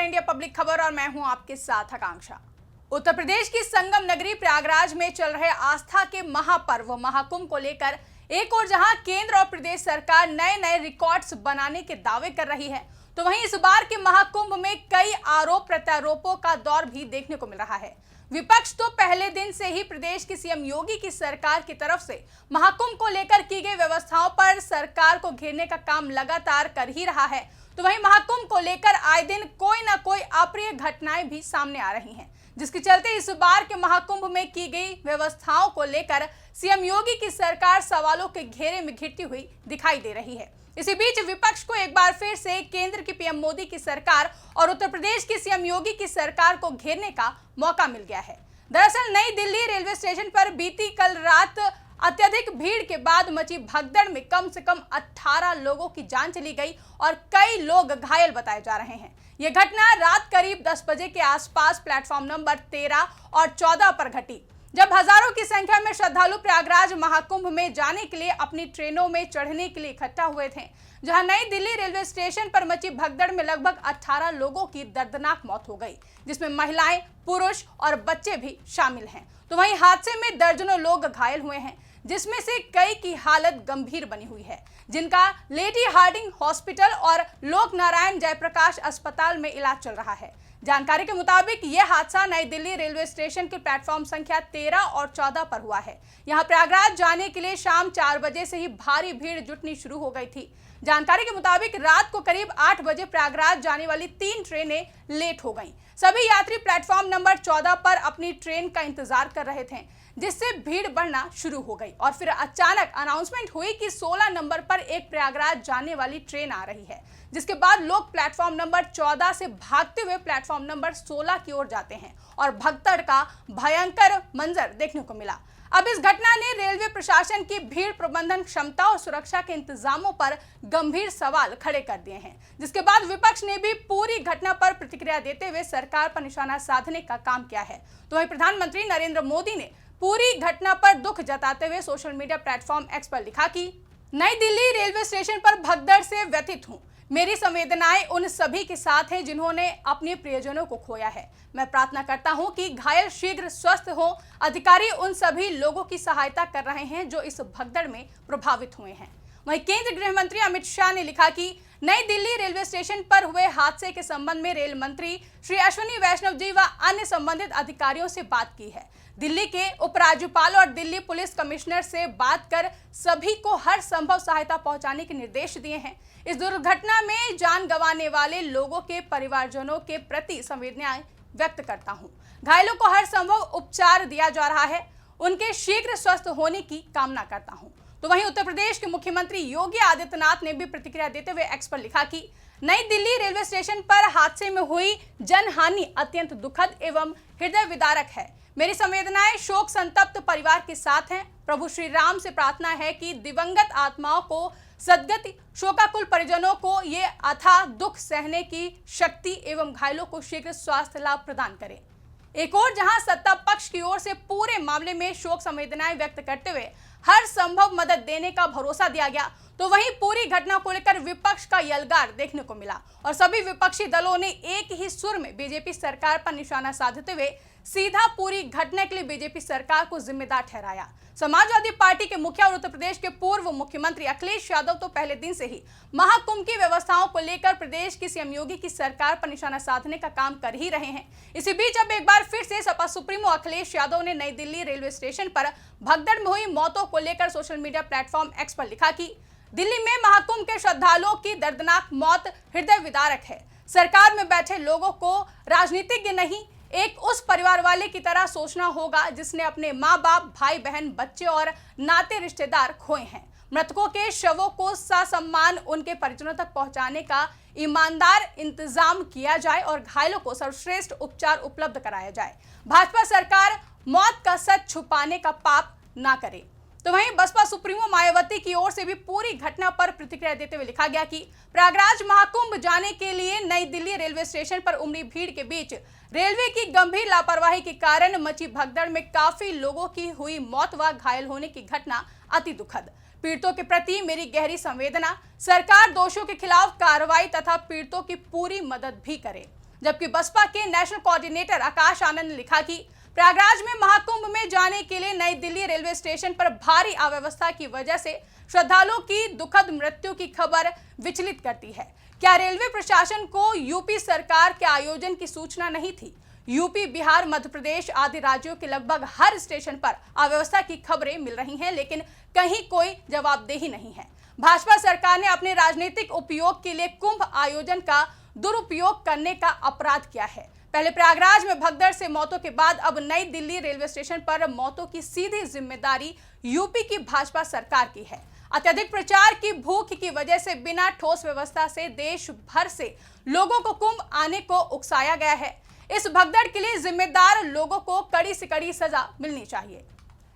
India public खबर और मैं हूं आपके साथ आकांक्षा। उत्तर प्रदेश की संगम नगरी प्रयागराज में चल रहे आस्था के महापर्व महाकुंभ को लेकर एक और जहां केंद्र और प्रदेश सरकार नए नए रिकॉर्ड्स बनाने के दावे कर रही है, तो वहीं इस बार के महाकुंभ में कई आरोप प्रत्यारोपों का दौर भी देखने को मिल रहा है। विपक्ष तो पहले दिन से ही प्रदेश की सीएम योगी की सरकार की तरफ से महाकुंभ को लेकर की गई व्यवस्थाओं पर सरकार को घेरने का काम लगातार कर ही रहा है, तो वहीं महाकुंभ को लेकर आए दिन कोई ना कोई अप्रिय घटनाएं भी सामने आ रही हैं, जिसके चलते इस बार के महाकुंभ में की गई व्यवस्थाओं को लेकर सीएम योगी की सरकार सवालों के घेरे में घिरती हुई दिखाई दे रही है। इसी बीच विपक्ष को एक बार फिर से केंद्र की पीएम मोदी की सरकार और उत्तर प्रदेश की सीएम योगी की सरकार को घेरने का मौका मिल गया है। दरअसल नई दिल्ली रेलवे स्टेशन पर बीती कल रात अत्यधिक भीड़ के बाद मची भगदड़ में कम से कम 18 लोगों की जान चली गई और कई लोग घायल बताए जा रहे हैं। यह घटना रात करीब 10 बजे के आसपास प्लेटफॉर्म नंबर 13 और 14 पर घटी, जब हजारों की संख्या में श्रद्धालु प्रयागराज महाकुंभ में जाने के लिए अपनी ट्रेनों में चढ़ने के लिए इकट्ठा हुए थे। जहां नई दिल्ली रेलवे स्टेशन पर मची भगदड़ में लगभग 18 लोगों की दर्दनाक मौत हो गई, जिसमें महिलाएं, पुरुष और बच्चे भी शामिल हैं। तो वहीं हादसे में दर्जनों लोग घायल हुए हैं, जिसमें से कई की हालत गंभीर बनी हुई है, जिनका लेडी हार्डिंग हॉस्पिटल और लोक नारायण जयप्रकाश अस्पताल में इलाज चल रहा है। जानकारी के मुताबिक यह हादसा नई दिल्ली रेलवे स्टेशन के प्लेटफॉर्म संख्या 13 और 14 पर हुआ है। यहां प्रयागराज जाने के लिए शाम 4 बजे से ही भारी भीड़ जुटनी शुरू हो गई थी। जानकारी के मुताबिक रात को करीब 8 बजे प्रयागराज जाने वाली 3 ट्रेनें लेट हो गईं। सभी यात्री प्लेटफॉर्म नंबर 14 पर अपनी ट्रेन का इंतजार कर रहे थे, जिससे भीड़ बढ़ना शुरू हो गई और फिर अचानक अनाउंसमेंट हुई कि 16 नंबर पर एक प्रयागराज जाने वाली ट्रेन आ रही है, जिसके बाद लोग प्लेटफॉर्म नंबर 14 से भागते हुए प्लेटफॉर्म नंबर 16 की ओर जाते हैं और भगदड़ का भयंकर मंजर देखने को मिला। अब इस घटना ने रेलवे प्रशासन की भीड़ प्रबंधन क्षमता और सुरक्षा के इंतजामों पर गंभीर सवाल खड़े कर दिए हैं, जिसके बाद विपक्ष ने भी पूरी घटना पर प्रतिक्रिया देते हुए सरकार पर निशाना साधने का काम किया है। तो वहीं प्रधानमंत्री नरेंद्र मोदी ने पूरी घटना पर दुख जताते हुए सोशल मीडिया प्लेटफॉर्म एक्स पर लिखा कि नई दिल्ली रेलवे स्टेशन पर भगदड़ से व्यथित हूं। मेरी संवेदनाएं उन सभी के साथ हैं जिन्होंने अपने प्रियजनों को खोया है। मैं प्रार्थना करता हूं कि घायल शीघ्र स्वस्थ हों। अधिकारी उन सभी लोगों की सहायता कर रहे हैं जो इस भगदड़ में प्रभावित हुए हैं। वहीं केंद्रीय गृह मंत्री अमित शाह ने लिखा कि नई दिल्ली रेलवे स्टेशन पर हुए हादसे के संबंध में रेल मंत्री श्री अश्विनी वैष्णव जी व अन्य संबंधित अधिकारियों से बात की है। दिल्ली के उपराज्यपाल और दिल्ली पुलिस कमिश्नर से बात कर सभी को हर संभव सहायता पहुंचाने के निर्देश दिए हैं। इस दुर्घटना में जान गंवाने वाले लोगों के परिवारजनों के प्रति संवेदनाएं व्यक्त करता हूं। घायलों को हर संभव उपचार दिया जा रहा है। उनके शीघ्र स्वस्थ होने की कामना करता हूं। तो वहीं उत्तर प्रदेश के मुख्यमंत्री योगी आदित्यनाथ ने भी प्रतिक्रिया देते हुए एक्स पर लिखा कि नई दिल्ली रेलवे स्टेशन पर हादसे में हुई जनहानि अत्यंत दुखद एवं हृदय विदारक है। मेरी संवेदनाएं शोक संतप्त परिवार के साथ हैं। प्रभु श्री राम से प्रार्थना है कि दिवंगत आत्माओं को सद्गति, शोकाकुल परिजनों को ये अथाह दुख सहने की शक्ति एवं घायलों को शीघ्र स्वास्थ्य लाभ प्रदान करें। एक और जहां सत्ता पक्ष की ओर से पूरे मामले में शोक संवेदनाएं व्यक्त करते हुए हर संभव मदद देने का भरोसा दिया गया, तो वहीं पूरी घटना को लेकर विपक्ष का यलगार देखने को मिला और सभी विपक्षी दलों ने एक ही सुर में बीजेपी सरकार पर निशाना साधते हुए सीधा पूरी घटना के लिए बीजेपी सरकार को जिम्मेदार ठहराया। समाजवादी पार्टी के मुखिया और उत्तर प्रदेश के पूर्व मुख्यमंत्री अखिलेश यादव तो पहले दिन से ही महाकुंभ की व्यवस्थाओं को लेकर प्रदेश की सीएम योगी की सरकार पर निशाना साधने का काम कर ही रहे हैं। इसी बीच अब एक बार फिर से सपा सुप्रीमो अखिलेश यादव ने नई दिल्ली रेलवे स्टेशन पर भगदड़ में हुई मौतों को लेकर सोशल मीडिया प्लेटफॉर्म एक्स पर लिखा कि दिल्ली में महाकुंभ के श्रद्धालुओं की दर्दनाक मौत हृदय विदारक है। सरकार में बैठे लोगों को राजनीतिज्ञ नहीं, एक उस परिवार वाले की तरह सोचना होगा जिसने अपने माँ बाप, भाई बहन, बच्चे और नाते रिश्तेदार खोए हैं। मृतकों के शवों को ससम्मान उनके परिजनों तक पहुंचाने का ईमानदार इंतजाम किया जाए और घायलों को सर्वश्रेष्ठ उपचार उपलब्ध कराया जाए। भाजपा सरकार मौत का सच छुपाने का पाप ना करे। तो वहीं बसपा सुप्रीमो मायावती की ओर से भी पूरी घटना पर प्रतिक्रिया देते हुए लिखा गया कि प्रयागराज महाकुंभ जाने के लिए नई दिल्ली रेलवे स्टेशन पर उमड़ी भीड़ के बीच रेलवे की गंभीर लापरवाही के कारण मची भगदड़ में काफी लोगों की हुई मौत व घायल होने की घटना अति दुखद। पीड़ितों के प्रति मेरी गहरी संवेदना। सरकार दोषियों के खिलाफ कार्रवाई तथा पीड़ितों की पूरी मदद भी करे। जबकि बसपा के नेशनल कोऑर्डिनेटर आकाश आनंद ने लिखा कि प्रयागराज में महाकुंभ में जाने के लिए नई दिल्ली रेलवे स्टेशन पर भारी अव्यवस्था की वजह से श्रद्धालुओं की दुखद मृत्यु की खबर विचलित करती है। क्या रेलवे प्रशासन को यूपी सरकार के आयोजन की सूचना नहीं थी? यूपी, बिहार, मध्य प्रदेश आदि राज्यों के लगभग हर स्टेशन पर अव्यवस्था की खबरें मिल रही हैं, लेकिन कहीं कोई जवाबदेही नहीं है। भाजपा सरकार ने अपने राजनीतिक उपयोग के लिए कुंभ आयोजन का दुरुपयोग करने का अपराध किया है। पहले प्रयागराज में भगदड़ से मौतों के बाद अब नई दिल्ली रेलवे स्टेशन पर मौतों की सीधी जिम्मेदारी यूपी की भाजपा सरकार की है। अत्यधिक प्रचार की भूख की वजह से बिना ठोस व्यवस्था से देश भर से लोगों को कुंभ आने को उकसाया गया है। इस भगदड़ के लिए जिम्मेदार लोगों को कड़ी से कड़ी सजा मिलनी चाहिए।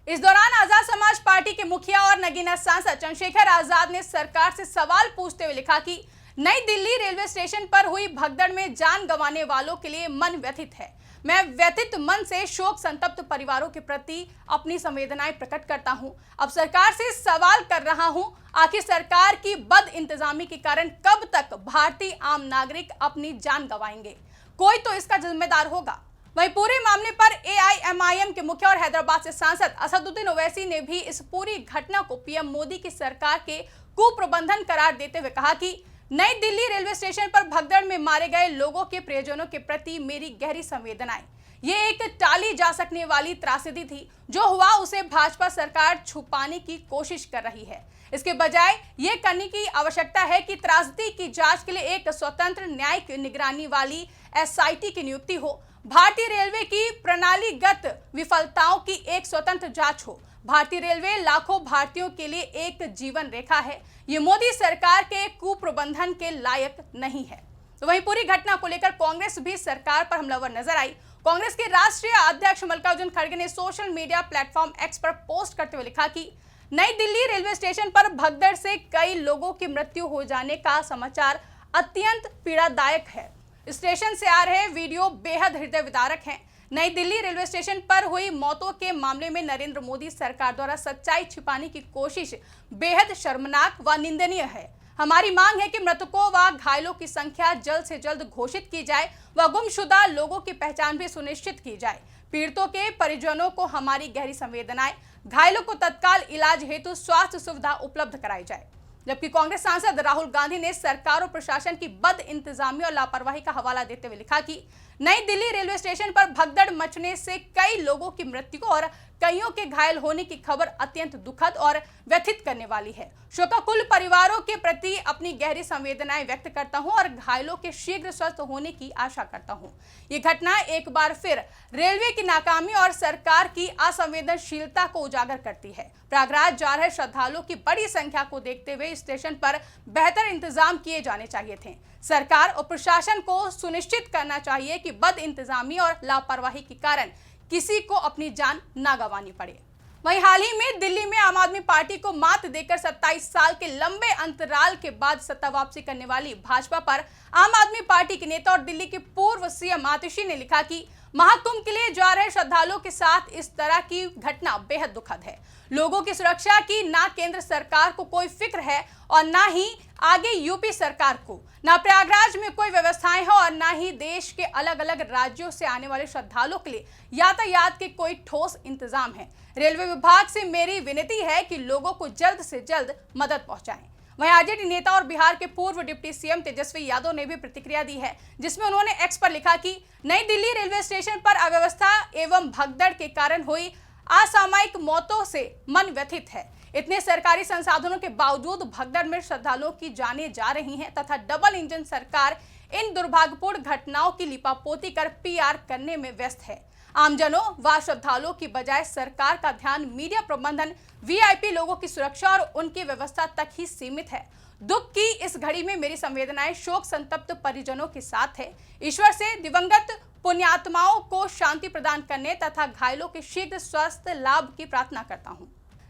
इस दौरान आजाद समाज पार्टी के मुखिया और नगीना सांसद चंद्रशेखर आजाद ने सरकार से सवाल पूछते हुए लिखा कि नई दिल्ली रेलवे स्टेशन पर हुई भगदड़ में जान गंवाने वालों के लिए मन व्यथित है। मैं व्यथित मन से शोक संतप्त परिवारों के प्रति अपनी संवेदनाएं प्रकट करता हूं। अब सरकार से सवाल कर रहा हूं, आखिर सरकार की बद इंतजामी के कारण कब तक भारतीय आम नागरिक अपनी जान गंवाएंगे? कोई तो इसका जिम्मेदार होगा। वहीं पूरे मामले पर एआईएमआईएम के मुखिया और हैदराबाद से सांसद असदुद्दीन ओवैसी ने भी इस पूरी घटना को पीएम मोदी की सरकार के कुप्रबंधन करार देते हुए कहा कि नई दिल्ली रेलवे स्टेशन पर भगदड़ में मारे गए लोगों के प्रियजनों के प्रति मेरी गहरी संवेदनाएं। ये एक टाली जा सकने वाली त्रासदी थी। जो हुआ उसे भाजपा सरकार छुपाने की कोशिश कर रही है। इसके बजाय ये करने की आवश्यकता है कि त्रासदी की जांच के लिए एक स्वतंत्र न्यायिक निगरानी वाली एसआईटी की नियुक्ति हो। भारतीय रेलवे की प्रणालीगत विफलताओं की एक स्वतंत्र जांच हो। भारतीय रेलवे लाखों भारतीयों के लिए एक जीवन रेखा है। ये मोदी सरकार के कुप्रबंधन के लायक नहीं है। तो वहीं पूरी घटना को लेकर कांग्रेस भी सरकार पर हमलावर नजर आई। कांग्रेस के राष्ट्रीय अध्यक्ष मल्लिकार्जुन खड़गे ने सोशल मीडिया प्लेटफॉर्म एक्स पर पोस्ट करते हुए लिखा कि नई दिल्ली रेलवे स्टेशन पर भगदड़ से कई लोगों की मृत्यु हो जाने का समाचार अत्यंत पीड़ादायक है। स्टेशन से आ रहे वीडियो बेहद हृदय विदारक हैं। नई दिल्ली रेलवे स्टेशन पर हुई मौतों के मामले में नरेंद्र मोदी सरकार द्वारा सच्चाई छिपाने की कोशिश बेहद शर्मनाक व निंदनीय है। हमारी मांग है कि मृतकों व घायलों की संख्या जल्द से जल्द घोषित की जाए व गुमशुदा लोगों की पहचान भी सुनिश्चित की जाए। पीड़ितों के परिजनों को हमारी गहरी संवेदनाएं। घायलों को तत्काल इलाज हेतु स्वास्थ्य सुविधा उपलब्ध कराई जाए। जबकि कांग्रेस सांसद राहुल गांधी ने सरकार और प्रशासन की बद इंतजामी और लापरवाही का हवाला देते हुए लिखा कि नई दिल्ली रेलवे स्टेशन पर भगदड़ मचने से कई लोगों की मृत्यु और कईयों के घायल होने की खबर अत्यंत दुखद और व्यथित करने वाली है। शोकाकुल परिवारों के प्रति अपनी गहरी संवेदनाएं व्यक्त करता हूं और घायलों के शीघ्र स्वस्थ होने की आशा करता हूं। ये घटना एक बार फिर रेलवे की नाकामी और सरकार की असंवेदनशीलता को उजागर करती है। प्रयागराज जा रहे श्रद्धालुओं की बड़ी संख्या को देखते हुए स्टेशन पर बेहतर इंतजाम किए जाने चाहिए थे। सरकार और प्रशासन को सुनिश्चित करना चाहिए कि बद इंतजामी और लापरवाही के कारण किसी को अपनी जान ना गंवानी पड़े। वहीं हाल ही में दिल्ली में आम आदमी पार्टी को मात देकर 27 साल के लंबे अंतराल के बाद सत्ता वापसी करने वाली भाजपा पर आम आदमी पार्टी के नेता और दिल्ली के पूर्व सीएम आतिशी ने लिखा कि महाकुंभ के लिए जा रहे श्रद्धालुओं के साथ इस तरह की घटना बेहद दुखद है। लोगों की सुरक्षा की ना केंद्र सरकार को कोई फिक्र है और ना ही आगे यूपी सरकार को। ना प्रयागराज में कोई व्यवस्थाएं हैं और ना ही देश के अलग अलग राज्यों से आने वाले श्रद्धालुओं के लिए यातायात के कोई ठोस इंतजाम है। रेलवे विभाग से मेरी विनती है कि लोगों को जल्द से जल्द मदद पहुंचाएं। वहीं आरजेडी नेता और बिहार के पूर्व डिप्टी सीएम तेजस्वी यादव ने भी प्रतिक्रिया दी है, जिसमें उन्होंने एक्स पर लिखा कि नई दिल्ली रेलवे स्टेशन पर अव्यवस्था एवं भगदड़ के कारण हुई असामयिक मौतों से मन व्यथित है। इतने सरकारी संसाधनों के बावजूद भगदड़ में श्रद्धालुओं की जानें जा रही हैं तथा डबल इंजन सरकार इन दुर्भाग्यपूर्ण घटनाओं की लिपापोती कर पीआर करने में व्यस्त है। आमजनों व श्रद्धालुओं की बजाय सरकार का ध्यान मीडिया प्रबंधन, वीआईपी लोगों की सुरक्षा और उनकी व्यवस्था तक ही सीमित है। दुख की इस घड़ी में मेरी संवेदनाएं शोक संतप्त परिजनों के साथ है। ईश्वर से दिवंगत पुण्यात्माओं को शांति प्रदान करने तथा घायलों के शीघ्र स्वास्थ्य लाभ की प्रार्थना करता हूं।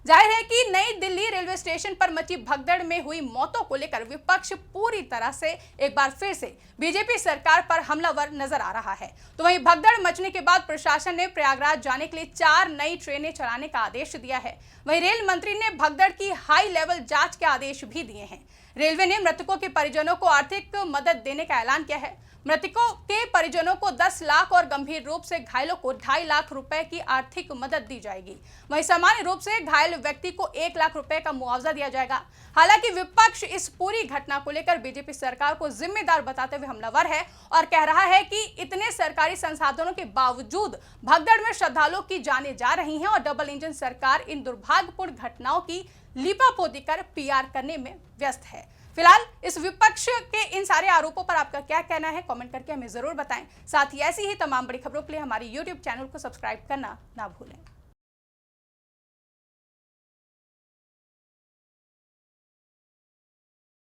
जाहिर है कि नई दिल्ली रेलवे स्टेशन पर मची भगदड़ में हुई मौतों को लेकर विपक्ष पूरी तरह से एक बार फिर से बीजेपी सरकार पर हमलावर नजर आ रहा है। तो वहीं भगदड़ मचने के बाद प्रशासन ने प्रयागराज जाने के लिए 4 नई ट्रेनें चलाने का आदेश दिया है। वहीं रेल मंत्री ने भगदड़ की हाई लेवल जांच के आदेश भी दिए हैं। रेलवे ने मृतकों के परिजनों को आर्थिक मदद देने का ऐलान किया है। मृतकों के परिजनों को 10 लाख और गंभीर रूप से घायलों को 2.5 लाख रुपए की आर्थिक मदद दी जाएगी। वहीं सामान्य रूप से घायल व्यक्ति को 1 लाख रुपए का मुआवजा दिया जाएगा। हालांकि विपक्ष इस पूरी घटना को लेकर बीजेपी सरकार को जिम्मेदार बताते हुए हमलावर है और कह रहा है कि इतने सरकारी संसाधनों के बावजूद भगदड़ में श्रद्धालुओं की जानें जा रही हैं और डबल इंजन सरकार इन दुर्भाग्यपूर्ण घटनाओं की लीपापोती कर पीआर करने में व्यस्त है। फिलहाल इस विपक्ष के इन सारे आरोपों पर आपका क्या कहना है, कमेंट करके हमें जरूर बताएं। साथ ही ऐसी ही तमाम बड़ी खबरों के लिए हमारे YouTube चैनल को सब्सक्राइब करना ना भूलें।